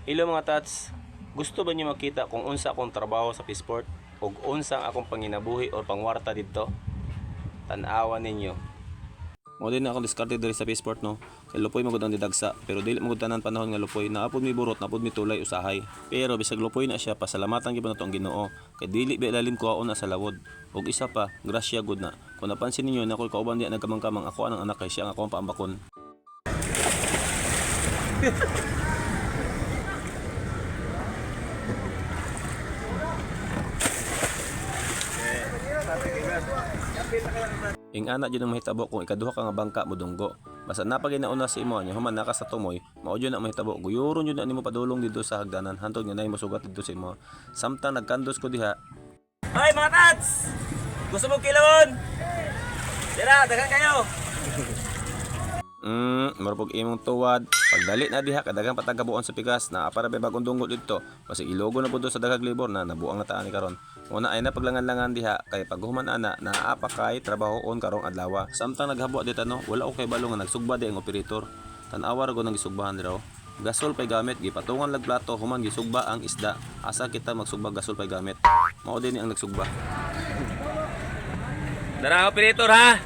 Hello mga tats, gusto ba niyo makita kung unsa akong trabaho sa Peaceport ug unsa akong panginabuhi o pangwarta dito? Tan-awan ninyo. Mo din na akong diskarte diri sa Peaceport no. Kay lupoy magud ang didagsa, pero dili magud tanan panahon nga lupoy, naapod mi burot, naapod mi tulay usahay. Pero bisag lupoy na siya, pasalamatan gyud nato ang Ginoo. Kay dili ba lalim kuhaon na sa lawod. Ug isa pa, grasya gud na. Kung napansin ninyo na ako'y kauban diya nagkamang-kamang, ako anang anak kay siya ang akong paambakon. Ing ana jud ang mahitabo kung ikaduha ka nga bangka modunggo. Basta napagay nauna sa imo nya human naka sa tumoy, mao jud na mahitabo. Guyuron jud na nimo padulong dito sa hagdanan hantod nga nay mosugat dito sa imo. Samtang nagkandos ko diha. Hoy mga tats! Gusto mo kilawon? Tira, dagan kayo. Marupog imong tuwad. Pagdali na diha kadagang patagabuon sa pigas na para bay bagong dunggo dito. Basta ilogo na pud sa daghang libor na nabuang na taan ni karon. Una ay na paglangan-langan diha kay paghuman ana naapa kay trabahoon karong adlaw. Samtang naghabo dito no, wala ko kay balo nga nagsugba di ang operator. Tan-awa ra go nang gisugbahan diraw. Gasol pay gamit gipatungan lag plato human gisugba ang isda. Asa kita magsugba gasol pay gamit. Mao din ang nagsugba. Dara operator ha.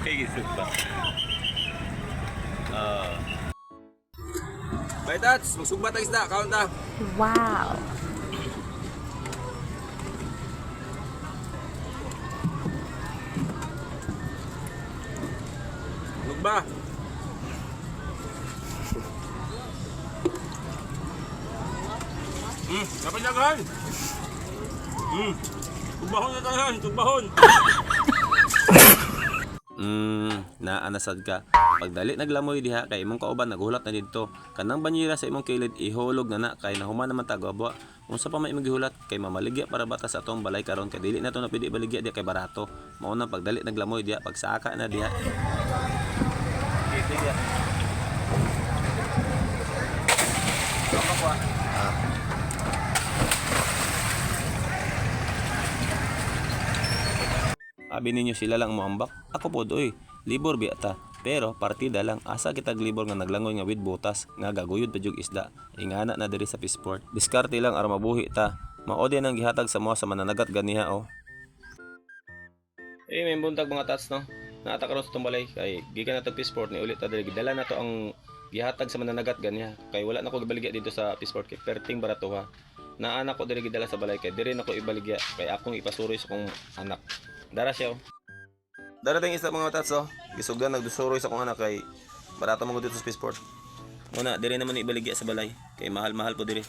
Gisugba. Baitats, magsugba ta isda, kaon ta. Wow. Sugba. Dapat jagan. Tugbahon na tayo, tugbahon. Naanasad ka. Pagdali naglamoy diha kay imong kauban naguhulat na didto. Kanang banyera sa imong kilid ihulog na kay nahuman naman tagabwa. Unsa pa may imong gihulat kay mamaligya para bata sa atong balay karon kay dili na to napili baligya diha kay barato. Mao nang pagdali naglamoy diha pagsaka na diha. Abi ninyo sila lang moambak. Ako pod oy, libor biata. Pero partida lang asa kita libor nga naglangoy nga with butas nga gaguyod pa jug isda. Ingana na diri sa Peaceport. Diskarte lang aron mabuhi ta. Mao din ang gihatag sa mga sa mananagat ganiha oh. May buntag mga tats no. Naata karon sa tumbalay kay gikan na tag Peaceport ni ulit ta diri gidala na to ang gihatag sa mananagat ganiha. Kay wala na ko gibaligya dito sa Peaceport kay perting baratuha. Naa ko diri gidala sa balay kay diri na ko ibaligya kay akong ipasuroy sa kong anak. Dara siya oh. Darating isa mga tats oh. Gisugdan nagdusuroy sa kong anak kay barato mo dito sa Peaceport. Muna diri naman ibaligya sa balay kay mahal-mahal po diri.